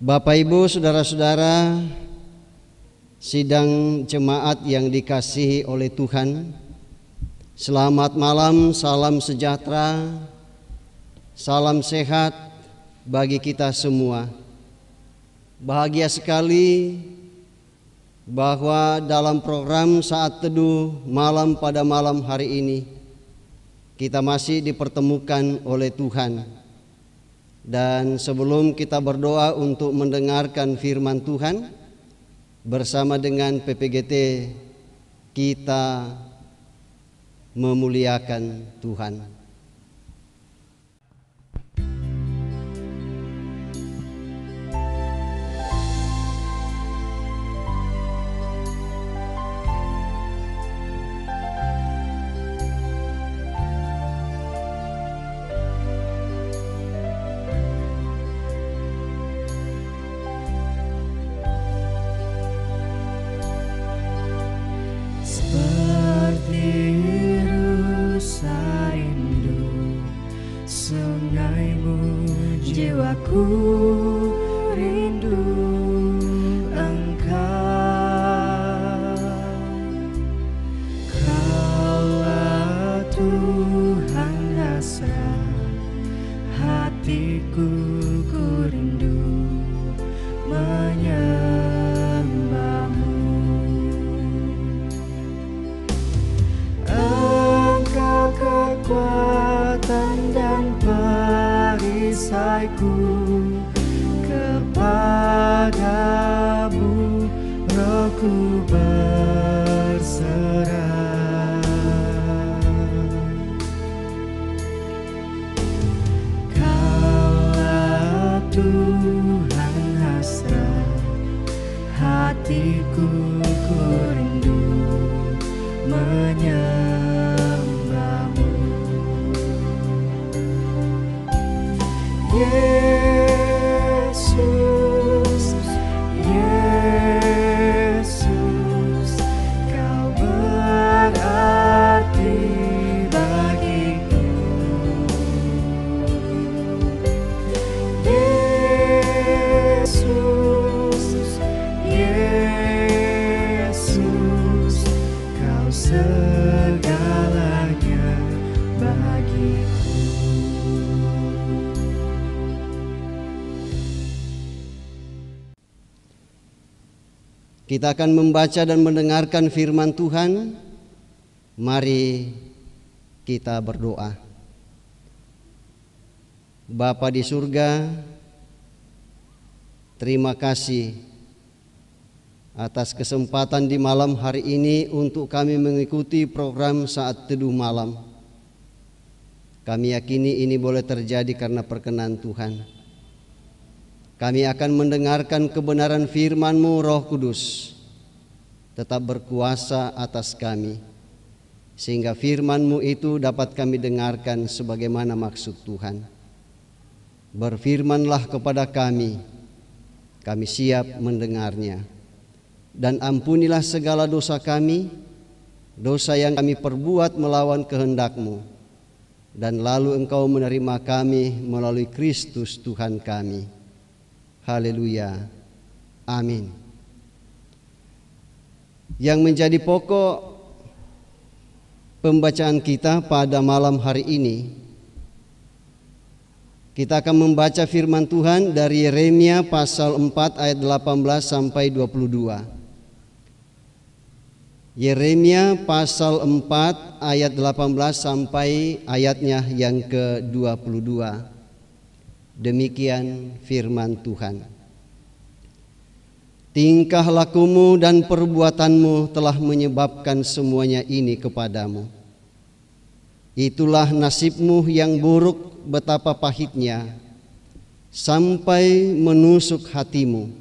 Bapak Ibu, saudara-saudara, sidang jemaat yang dikasihi oleh Tuhan, selamat malam, salam sejahtera, salam sehat bagi kita semua. Bahagia sekali bahwa dalam program Saat Teduh Malam pada malam hari ini kita masih dipertemukan oleh Tuhan. Dan sebelum kita berdoa untuk mendengarkan firman Tuhan bersama dengan PPGT, kita memuliakan Tuhan. Jiwaku rindu Engkau, Kaulah Tuhan hasrat hatiku, ku rindu menyembah-Mu. Engkau kekuatan dan perisaiku, kepadamu rohku berserah. Kaulah Tuhan hasrat hatiku, ku rindu menyembah-Mu. Yesus, Yesus, Kau berarti bagiku. Yesus, Yesus, Kau segalanya bagiku. Kita akan membaca dan mendengarkan firman Tuhan. Mari kita berdoa. Bapa di surga, terima kasih atas kesempatan di malam hari ini untuk kami mengikuti program Saat Teduh Malam. Kami yakini ini boleh terjadi karena perkenan Tuhan. Kami akan mendengarkan kebenaran firman-Mu, Roh Kudus tetap berkuasa atas kami, sehingga firman-Mu itu dapat kami dengarkan sebagaimana maksud Tuhan. Berfirmanlah kepada kami siap mendengarnya. Dan ampunilah segala dosa kami, dosa yang kami perbuat melawan kehendak-Mu, dan lalu Engkau menerima kami melalui Kristus Tuhan kami. Haleluya. Amin. Yang menjadi pokok pembacaan kita pada malam hari ini, kita akan membaca firman Tuhan dari Yeremia pasal 4 ayat 18 sampai 22. Yeremia pasal 4 ayat 18 sampai ayatnya yang ke-22. Demikian firman Tuhan. Tingkah lakumu dan perbuatanmu telah menyebabkan semuanya ini kepadamu. Itulah nasibmu yang buruk, betapa pahitnya, sampai menusuk hatimu.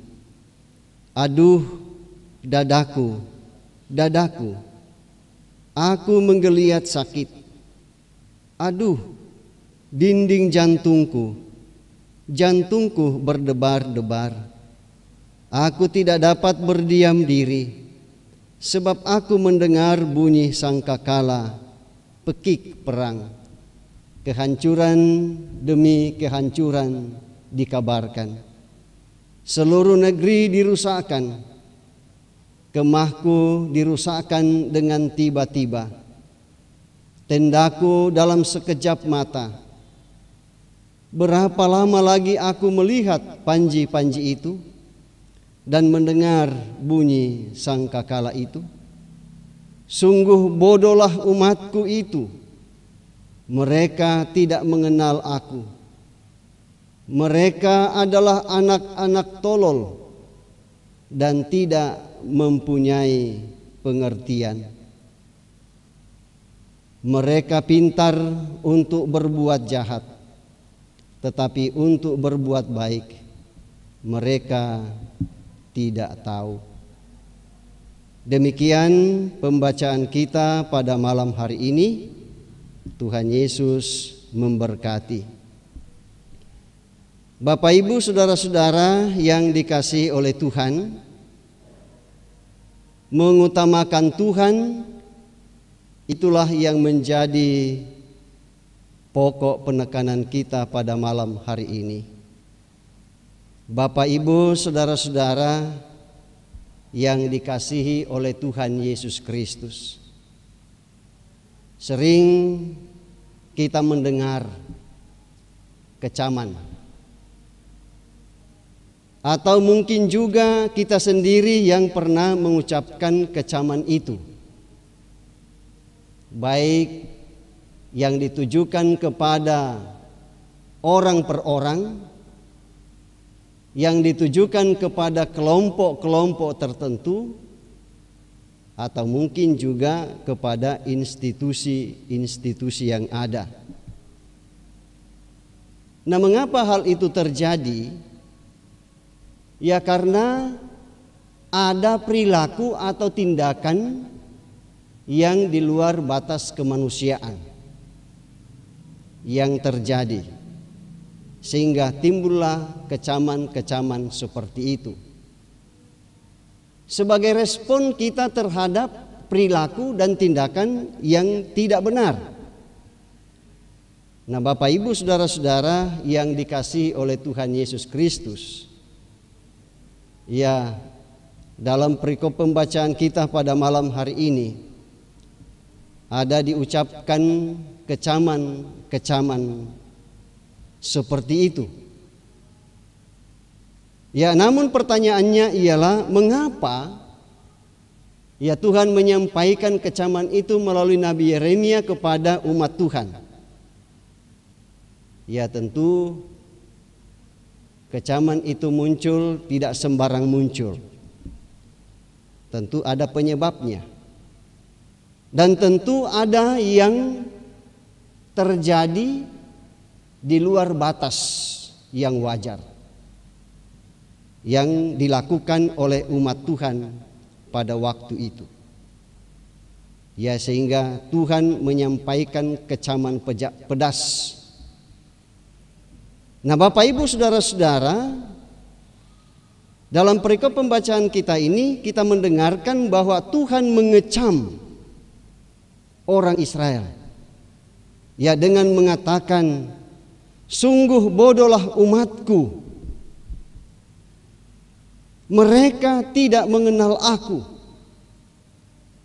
Aduh, dadaku, dadaku, aku menggeliat sakit. Aduh, dinding jantungku, jantungku berdebar-debar. Aku tidak dapat berdiam diri, sebab aku mendengar bunyi sangkakala, pekik perang. Kehancuran demi kehancuran dikabarkan. Seluruh negeri dirusakkan, kemahku dirusakkan dengan tiba-tiba, tendaku dalam sekejap mata. Berapa lama lagi aku melihat panji-panji itu dan mendengar bunyi sangkakala itu? Sungguh bodohlah umatku itu, mereka tidak mengenal aku. Mereka adalah anak-anak tolol dan tidak mempunyai pengertian. Mereka pintar untuk berbuat jahat, tetapi untuk berbuat baik mereka tidak tahu. Demikian pembacaan kita pada malam hari ini. Tuhan Yesus memberkati. Bapak, Ibu, saudara-saudara yang dikasihi oleh Tuhan, mengutamakan Tuhan itulah yang menjadi pokok penekanan kita pada malam hari ini. Bapak, Ibu, saudara-saudara yang dikasihi oleh Tuhan Yesus Kristus, sering kita mendengar kecaman, atau mungkin juga kita sendiri yang pernah mengucapkan kecaman itu, baik yang ditujukan kepada orang per orang, yang ditujukan kepada kelompok-kelompok tertentu, atau mungkin juga kepada institusi-institusi yang ada. Nah, mengapa hal itu terjadi? Ya, karena ada perilaku atau tindakan yang di luar batas kemanusiaan yang terjadi, sehingga timbullah kecaman-kecaman seperti itu. Sebagai respon kita terhadap perilaku dan tindakan yang tidak benar. Nah, Bapak, Ibu, saudara-saudara yang dikasihi oleh Tuhan Yesus Kristus, ya, dalam perikop pembacaan kita pada malam hari ini ada diucapkan kecaman-kecaman seperti itu. Ya, namun pertanyaannya ialah mengapa ya Tuhan menyampaikan kecaman itu melalui Nabi Yeremia kepada umat Tuhan? Ya, tentu kecaman itu muncul tidak sembarang muncul. Tentu ada penyebabnya. Dan tentu ada yang terjadi di luar batas yang wajar, yang dilakukan oleh umat Tuhan pada waktu itu. Ya, sehingga Tuhan menyampaikan kecaman pedas. Nah, Bapak, Ibu, saudara-saudara, dalam perikop pembacaan kita ini kita mendengarkan bahwa Tuhan mengecam orang Israel, ya, dengan mengatakan, sungguh bodohlah umatku, mereka tidak mengenal aku.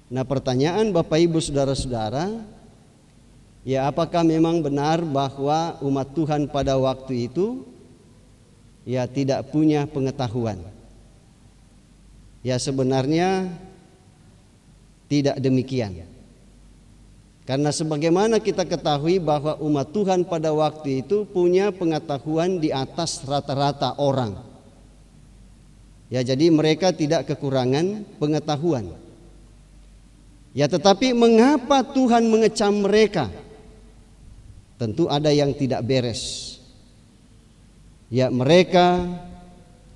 Nah, pertanyaan Bapak, Ibu, saudara-saudara, ya, apakah memang benar bahwa umat Tuhan pada waktu itu ya tidak punya pengetahuan? Ya, sebenarnya tidak demikian. Karena sebagaimana kita ketahui bahwa umat Tuhan pada waktu itu punya pengetahuan di atas rata-rata orang. Ya, jadi mereka tidak kekurangan pengetahuan. Ya, tetapi mengapa Tuhan mengecam mereka? Tentu ada yang tidak beres. Ya, mereka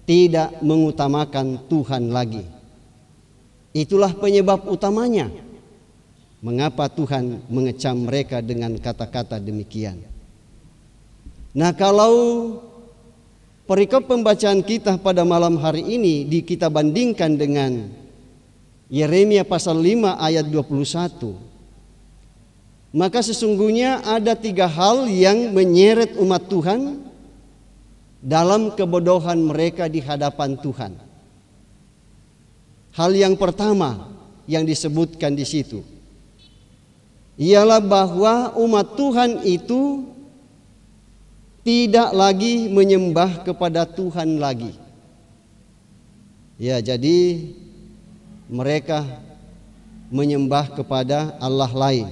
tidak mengutamakan Tuhan lagi. Itulah penyebab utamanya. Mengapa Tuhan mengecam mereka dengan kata-kata demikian? Nah, kalau perikop pembacaan kita pada malam hari ini kita bandingkan dengan Yeremia pasal 5 ayat 21, maka sesungguhnya ada 3 hal yang menyeret umat Tuhan dalam kebodohan mereka di hadapan Tuhan. Hal yang pertama yang disebutkan di situ ialah bahwa umat Tuhan itu tidak lagi menyembah kepada Tuhan lagi. Ya, jadi mereka menyembah kepada Allah lain,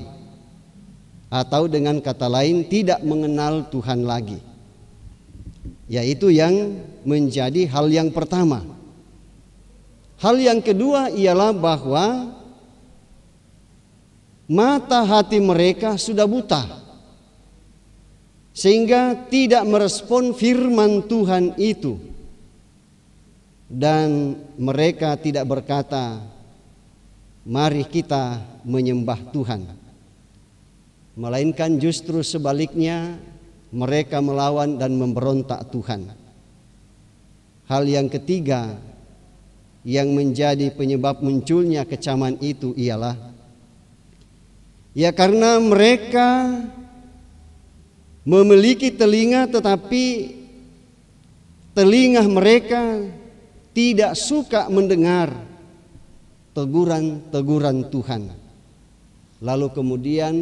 atau dengan kata lain tidak mengenal Tuhan lagi. Yaitu yang menjadi hal yang pertama. Hal yang kedua ialah bahwa mata hati mereka sudah buta, sehingga tidak merespon firman Tuhan itu, dan mereka tidak berkata, "Mari kita menyembah Tuhan." Melainkan justru sebaliknya, mereka melawan dan memberontak Tuhan. Hal yang ketiga yang menjadi penyebab munculnya kecaman itu ialah karena mereka memiliki telinga, tetapi telinga mereka tidak suka mendengar teguran-teguran Tuhan. Lalu kemudian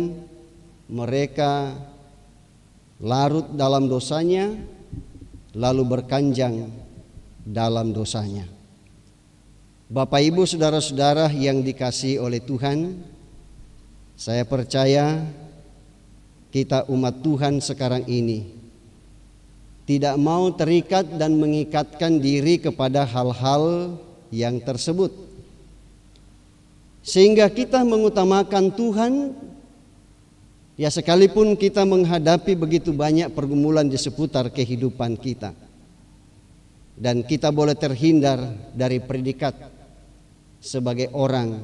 mereka larut dalam dosanya, lalu berkanjang dalam dosanya. Bapak, Ibu, saudara-saudara yang dikasihi oleh Tuhan, saya percaya kita umat Tuhan sekarang ini tidak mau terikat dan mengikatkan diri kepada hal-hal yang tersebut, sehingga kita mengutamakan Tuhan. Ya, sekalipun kita menghadapi begitu banyak pergumulan di seputar kehidupan kita, dan kita boleh terhindar dari predikat sebagai orang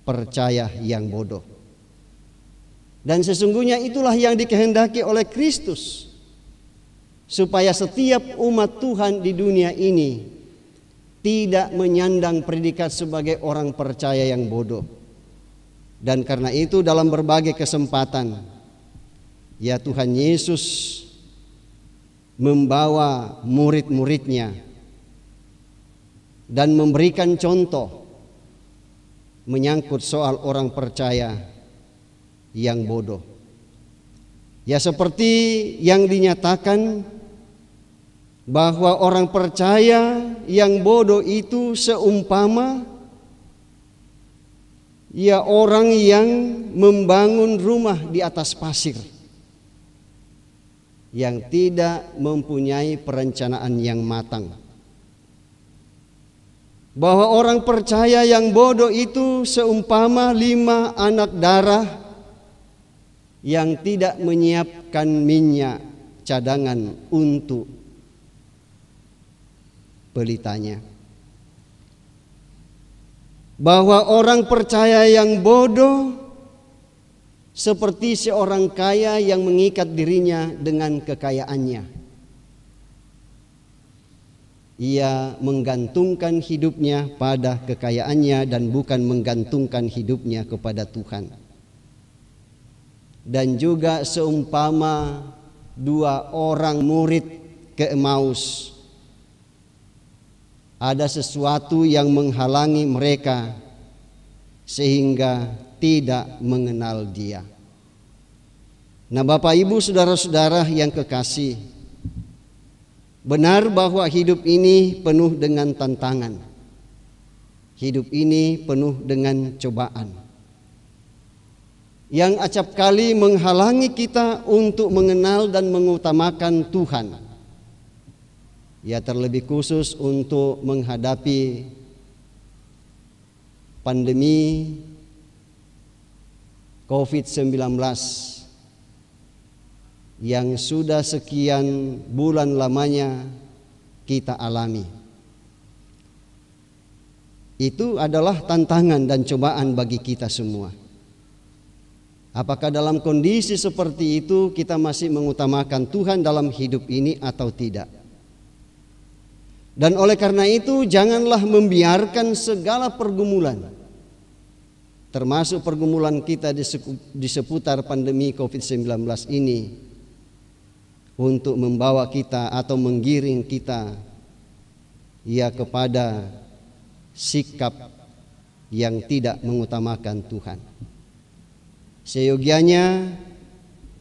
percaya yang bodoh. Dan sesungguhnya itulah yang dikehendaki oleh Kristus, supaya setiap umat Tuhan di dunia ini tidak menyandang predikat sebagai orang percaya yang bodoh. Dan karena itu dalam berbagai kesempatan, ya, Tuhan Yesus membawa murid-muridnya dan memberikan contoh menyangkut soal orang percaya yang bodoh. Ya, seperti yang dinyatakan bahwa orang percaya yang bodoh itu seumpama orang yang membangun rumah di atas pasir, yang tidak mempunyai perencanaan yang matang. Bahwa orang percaya yang bodoh itu seumpama 5 anak darah yang tidak menyiapkan minyak cadangan untuk pelitanya. Bahwa orang percaya yang bodoh seperti seorang kaya yang mengikat dirinya dengan kekayaannya. Ia menggantungkan hidupnya pada kekayaannya dan bukan menggantungkan hidupnya kepada Tuhan. Dan juga seumpama 2 orang murid ke Emmaus, ada sesuatu yang menghalangi mereka sehingga tidak mengenal Dia. Nah, Bapak, Ibu, saudara-saudara yang kekasih, benar bahwa hidup ini penuh dengan tantangan. Hidup ini penuh dengan cobaan yang acap kali menghalangi kita untuk mengenal dan mengutamakan Tuhan. Ya, terlebih khusus untuk menghadapi pandemi COVID-19 yang sudah sekian bulan lamanya kita alami. Itu adalah tantangan dan cobaan bagi kita semua. Apakah dalam kondisi seperti itu kita masih mengutamakan Tuhan dalam hidup ini atau tidak? Dan oleh karena itu janganlah membiarkan segala pergumulan, termasuk pergumulan kita di seputar pandemi COVID-19 ini, untuk membawa kita atau menggiring kita kepada sikap yang tidak mengutamakan Tuhan. Seyogianya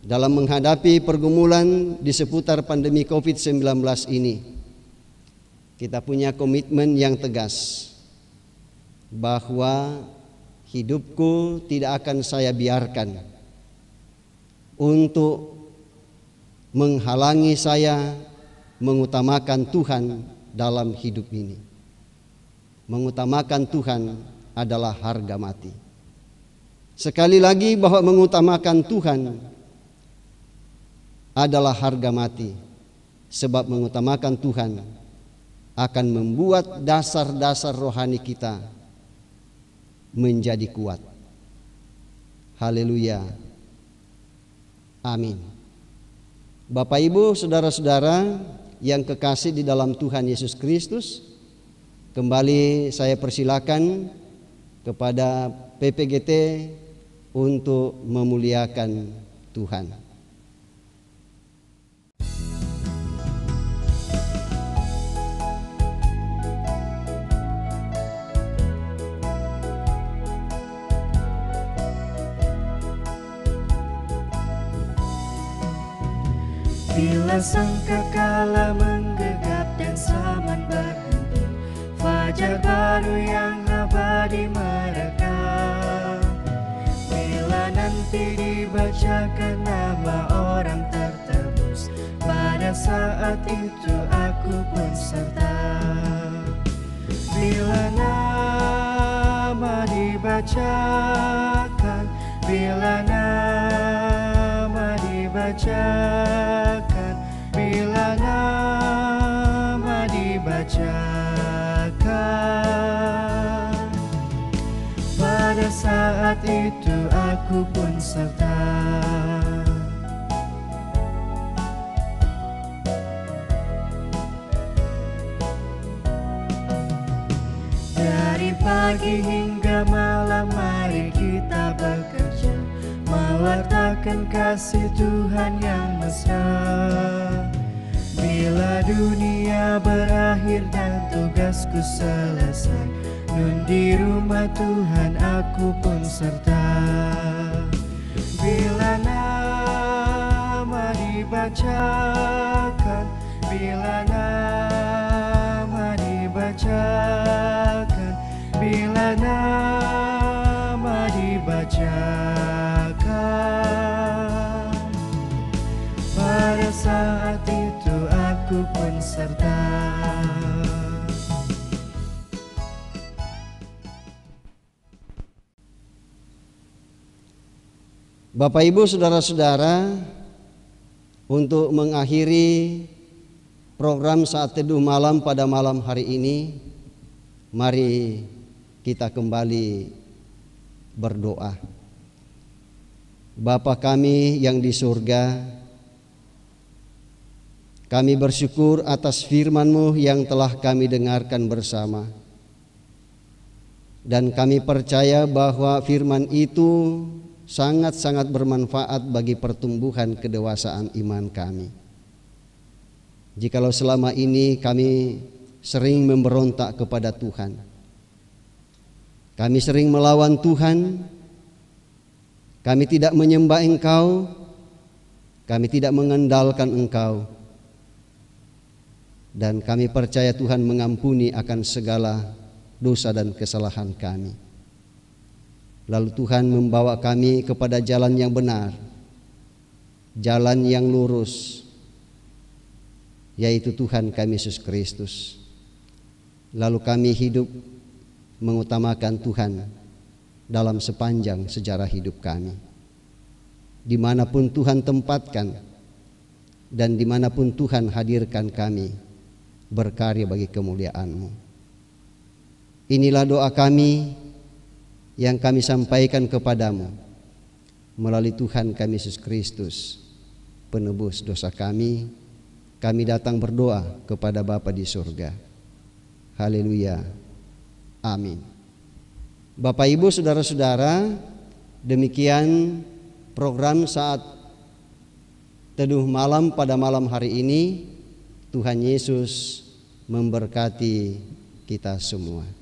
dalam menghadapi pergumulan di seputar pandemi COVID-19 ini, kita punya komitmen yang tegas bahwa hidupku tidak akan saya biarkan untuk menghalangi saya mengutamakan Tuhan dalam hidup ini. Mengutamakan Tuhan adalah harga mati. Sekali lagi bahwa mengutamakan Tuhan adalah harga mati, sebab mengutamakan Tuhan akan membuat dasar-dasar rohani kita menjadi kuat. Haleluya. Amin. Bapak, Ibu, saudara-saudara yang kekasih di dalam Tuhan Yesus Kristus, kembali saya persilakan kepada PPGT untuk memuliakan Tuhan. Bila sangkakala menggegap dan zaman berhenti, fajar baru yang abadi merekam. Bila nanti dibacakan nama orang tertebus, pada saat itu aku pun serta. Bila nama dibacakan, bila nama dibacakan, bila nama dibacakan, pada saat itu aku pun serta. Dari pagi hingga malam mari kita bekerja, mewartakan kasih Tuhan yang mesra. Bila dunia berakhir dan tugasku selesai, nun di rumah Tuhan aku pun serta. Bila nama dibacakan, bila nama dibacakan, bila nama dibacakan, pada saat itu aku pun serta. Bapak, Ibu, saudara-saudara, untuk mengakhiri program Saat Teduh Malam pada malam hari ini, mari kita kembali berdoa. Bapa kami yang di surga, kami bersyukur atas firman-Mu yang telah kami dengarkan bersama. Dan kami percaya bahwa firman itu sangat-sangat bermanfaat bagi pertumbuhan kedewasaan iman kami. Jikalau selama ini kami sering memberontak kepada Tuhan, kami sering melawan Tuhan, kami tidak menyembah Engkau, kami tidak mengandalkan Engkau, dan kami percaya Tuhan mengampuni akan segala dosa dan kesalahan kami. Lalu Tuhan membawa kami kepada jalan yang benar, jalan yang lurus, yaitu Tuhan kami Yesus Kristus. Lalu kami hidup mengutamakan Tuhan dalam sepanjang sejarah hidup kami. Dimanapun Tuhan tempatkan dan dimanapun Tuhan hadirkan kami, berkarya bagi kemuliaan-Mu. Inilah doa kami yang kami sampaikan kepadamu melalui Tuhan kami Yesus Kristus, penebus dosa kami. Kami datang berdoa kepada Bapa di surga. Haleluya. Amin. Bapak, Ibu, saudara-saudara, demikian program Saat teduh malam pada malam hari ini. Tuhan Yesus memberkati kita semua.